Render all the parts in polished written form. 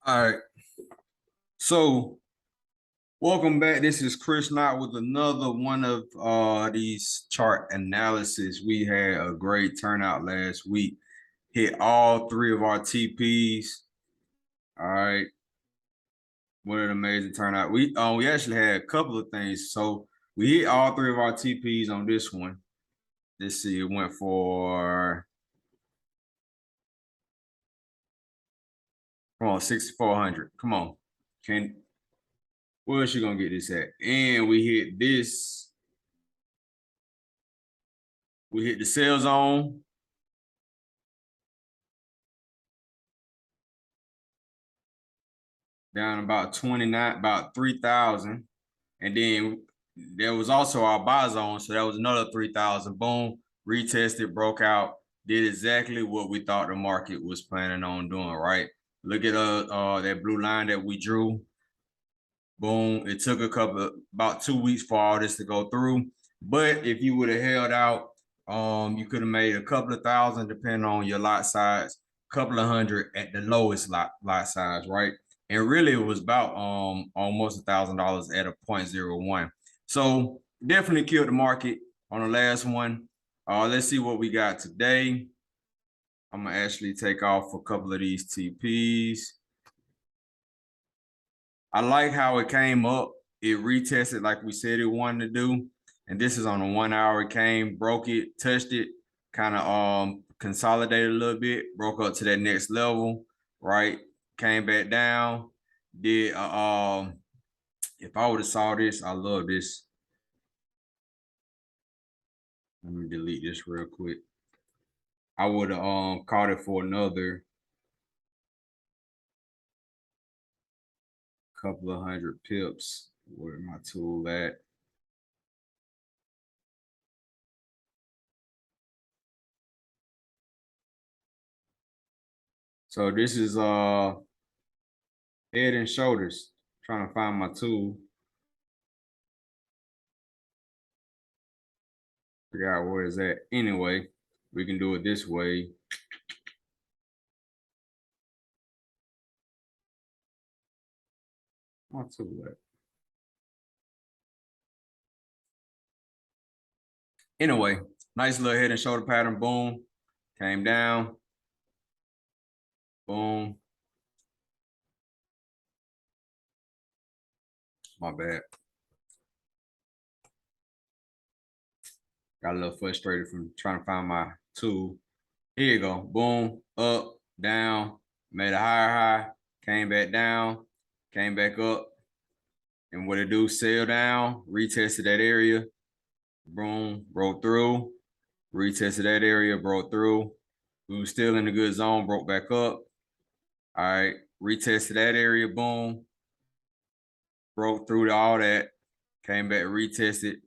All right. So welcome back. This is Chris Knott with another one of these chart analysis. We had a great turnout last week. Hit all three of our TPs. All right. What an amazing turnout. We actually had a couple of things. So we hit all three of our TPs on this one. Let's see, it went for 6,400. Come on. Where's she gonna get this at? And we hit this. We hit the sell zone. Down about 29, about 3,000. And then there was also our buy zone. So that was another 3,000. Boom, retested, broke out, did exactly what we thought the market was planning on doing, right? Look at that blue line that we drew. Boom, it took about 2 weeks for all this to go through. But if you would have held out, you could have made a couple of thousand depending on your lot size, a couple of hundred at the lowest lot size, right? And really it was about almost $1,000 at a 0.01. So definitely killed the market on the last one. Let's see what we got today. I'm gonna actually take off a couple of these TPs. I like how it came up. It retested like we said it wanted to do. And this is on a 1 hour. It came, broke it, touched it, kind of consolidated a little bit, broke up to that next level, right? Came back down. Did if I would have saw this, I love this. Let me delete this real quick. I would have caught it for another couple of hundred pips. Where my tool at? So this is head and shoulders. Trying to find my tool. Figure out where is that. Anyway, we can do it this way. My tool at. Anyway, nice little head and shoulder pattern. Boom, came down. Boom. My bad. Got a little frustrated from trying to find my tool. Here you go. Boom, up, down, made a higher high, came back down, came back up. And what it do, sell down, retested that area. Boom, broke through, retested that area, broke through. We were still in the good zone, broke back up. All right, retested that area, boom. Broke through to all that, came back, retested,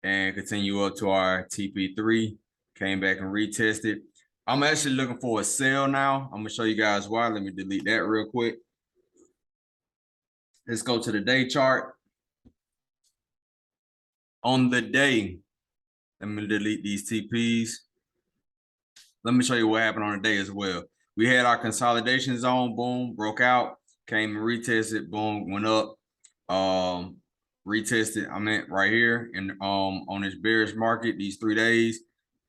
and continue up to our TP3. Came back and retested. I'm actually looking for a sell now. I'm gonna show you guys why. Let me delete that real quick. Let's go to the day chart. On the day, let me delete these TPs. Let me show you what happened on the day as well. We had our consolidation zone, boom, broke out, came and retested, boom, went up, retested, I meant right here and on this bearish market, these 3 days,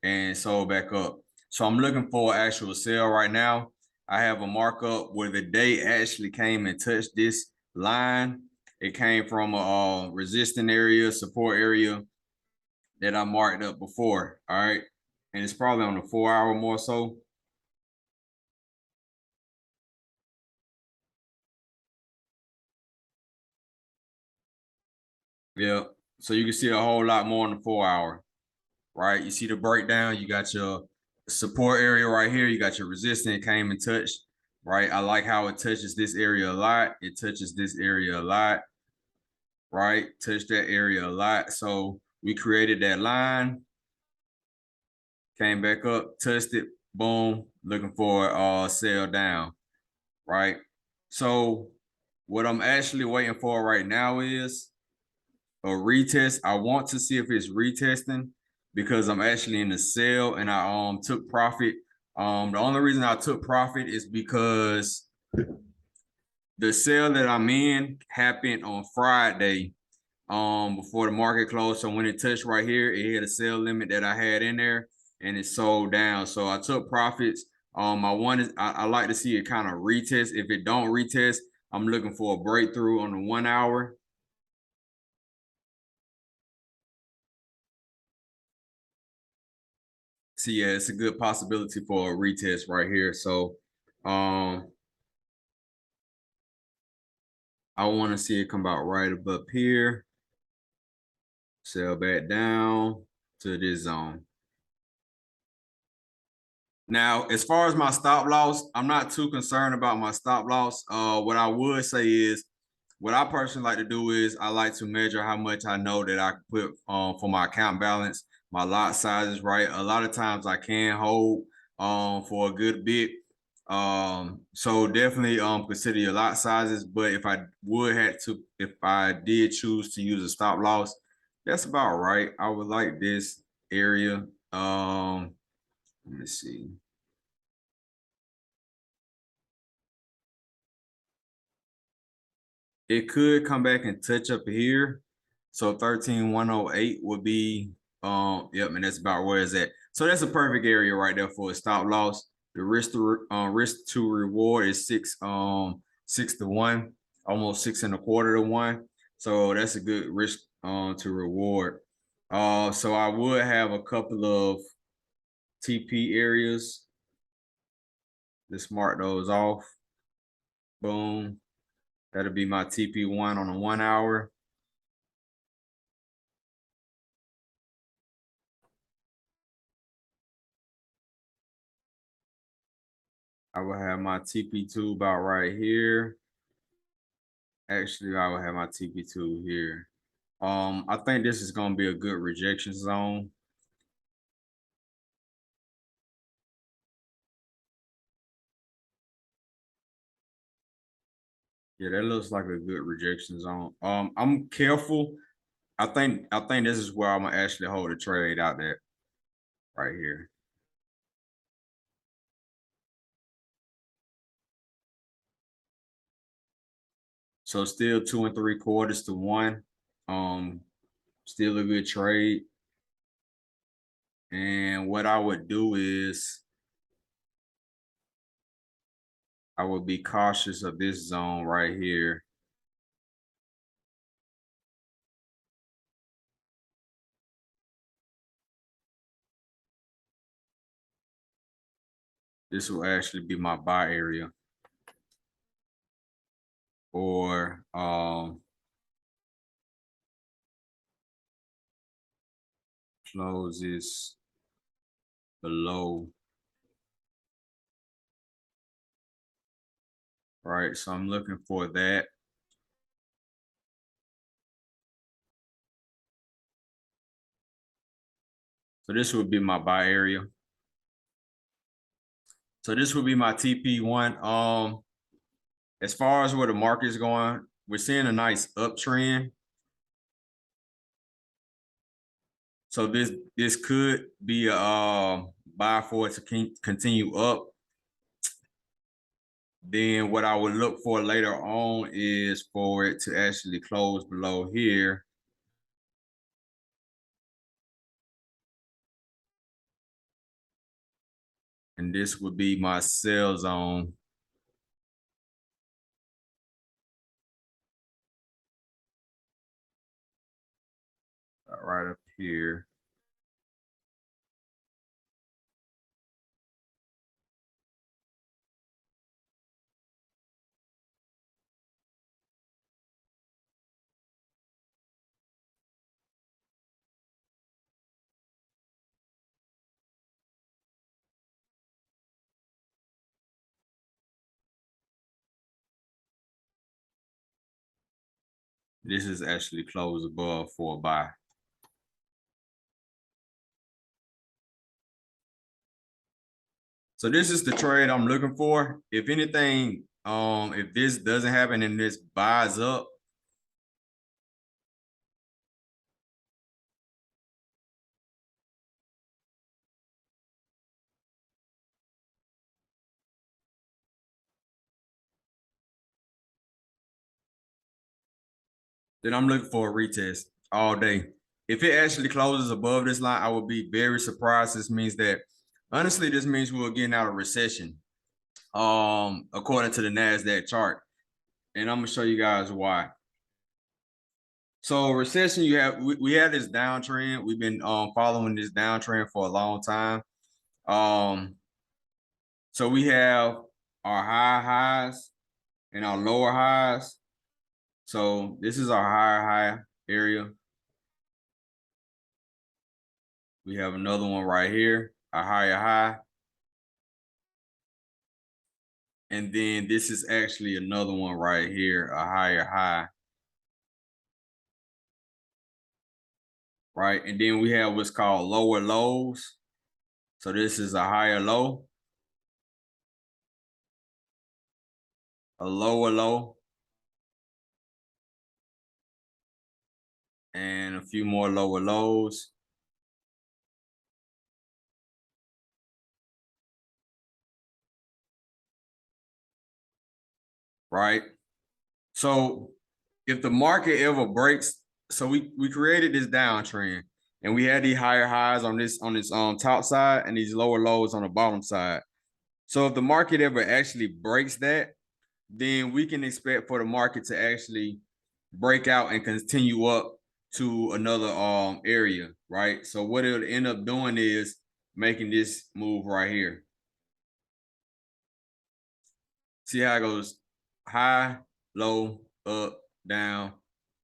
and sold back up. So I'm looking for an actual sell right now. I have a markup where the day actually came and touched this line. It came from a resistant area, support area that I marked up before, all right? And it's probably on the 4 hour more so. Yeah, so you can see a whole lot more on the 4 hour, right? You see the breakdown, you got your support area right here, you got your resistance, came and touched, right? I like how it touches this area a lot. It touches this area a lot, right? Touch that area a lot. So we created that line, came back up, touched it, boom, looking for a sell down, right? So what I'm actually waiting for right now is a retest. I want to see if it's retesting because I'm actually in the sell and I took profit. The only reason I took profit is because The sale that I'm in happened on Friday, before the market closed. So when it touched right here, it hit a sale limit that I had in there and it sold down. So I took profits. I like to see it kind of retest. If it don't retest, I'm looking for a breakthrough on the 1 hour. See, yeah, it's a good possibility for a retest right here. So I want to see it come out right up here, sell back down to this zone. Now, as far as my stop loss, I'm not too concerned about my stop loss. What I would say is, what I personally like to do is I like to measure how much I know that I can put for my account balance, my lot sizes, right? A lot of times I can hold for a good bit. So definitely consider your lot sizes. But if I did choose to use a stop loss, that's about right. I would like this area. Let me see. It could come back and touch up here. So 13,108 would be yep, and that's about where it's at. So that's a perfect area right there for a stop loss. The risk to reward is 6 to 1, almost 6.25 to 1. So that's a good risk to reward. So I would have a couple of TP areas. Let's mark those off. Boom. That'll be my TP1 on the 1 hour. I will have my TP2 about right here. Actually, I will have my TP2 here. I think this is gonna be a good rejection zone. Yeah, that looks like a good rejection zone. I'm careful. I think this is where I'm gonna actually hold a trade out there, right here. So still 2.75 to 1. Still a good trade. And what I would do is I would be cautious of this zone right here. This will actually be my buy area. Or closes below. Right, so I'm looking for that. So this would be my buy area. So this would be my TP1. As far as where the market is going, we're seeing a nice uptrend. So this could be a buy for it to continue up. Then what I would look for later on is for it to actually close below here. And this would be my sell zone. Right up here. This is actually closed above for a buy. So this is the trade I'm looking for. If anything, if this doesn't happen and this buys up, then I'm looking for a retest all day. If it actually closes above this line, I would be very surprised. This means that, honestly, this means we're getting out of recession, according to the NASDAQ chart. And I'm gonna show you guys why. So recession, we had this downtrend. We've been following this downtrend for a long time. So we have our high highs and our lower highs. So this is our higher high area. We have another one right here, a higher high. And then this is actually another one right here, a higher high. Right, and then we have what's called lower lows. So this is a higher low, a lower low, and a few more lower lows. Right? So if the market ever breaks, so we created this downtrend and we had these higher highs on this top side and these lower lows on the bottom side. So if the market ever actually breaks that, then we can expect for the market to actually break out and continue up to another area, right? So what it'll end up doing is making this move right here. See how it goes high, low, up, down,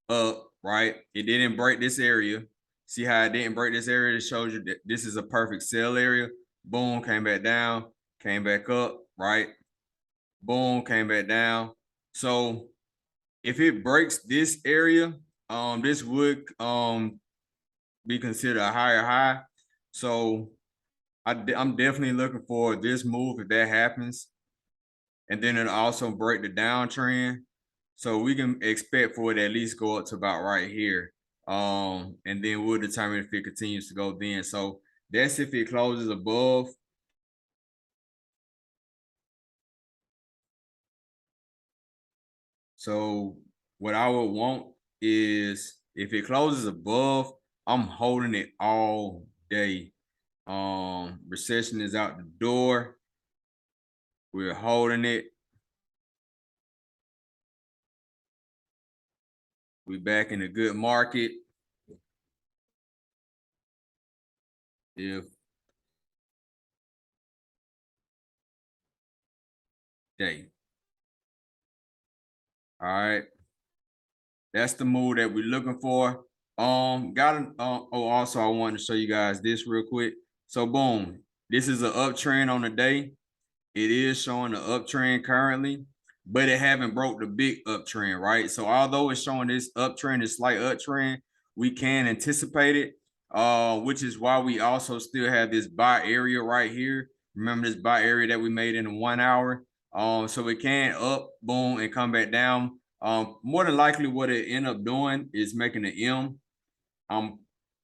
up, right? It didn't break this area. See how it didn't break this area? It shows you that this is a perfect sell area. Boom, came back down, came back up, right? Boom, came back down. So if it breaks this area, this would be considered a higher high. So I'm definitely looking for this move if that happens. And then it'll also break the downtrend. So we can expect for it to at least go up to about right here. And then we'll determine if it continues to go then. So that's if it closes above. So what I would want is if it closes above, I'm holding it all day. Recession is out the door. We're holding it. We back in a good market. If day. All right. That's the move that we're looking for. Also I wanted to show you guys this real quick. So boom, this is an uptrend on the day. It is showing the uptrend currently, but it haven't broke the big uptrend, right? So although it's showing this uptrend, this slight uptrend, we can anticipate it, which is why we also still have this buy area right here. Remember this buy area that we made in the 1 hour? So it can up, boom, and come back down. More than likely what it end up doing is making an M. I'm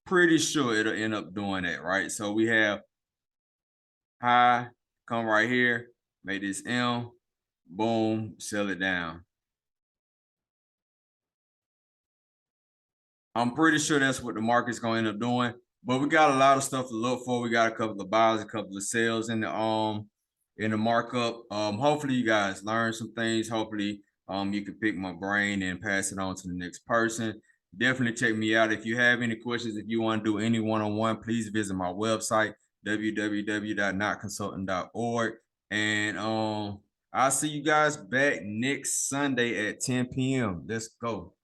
pretty sure it'll end up doing that, right? So we have high, come right here, make this M, boom, sell it down. I'm pretty sure that's what the market's going to end up doing, but we got a lot of stuff to look for. We got a couple of buys, a couple of sales in the markup. Hopefully you guys learn some things. Hopefully you can pick my brain and pass it on to the next person. Definitely check me out. If you have any questions, if you want to do any one-on-one, please visit my website, www.notconsulting.org. And I'll see you guys back next Sunday at 10 p.m. Let's go.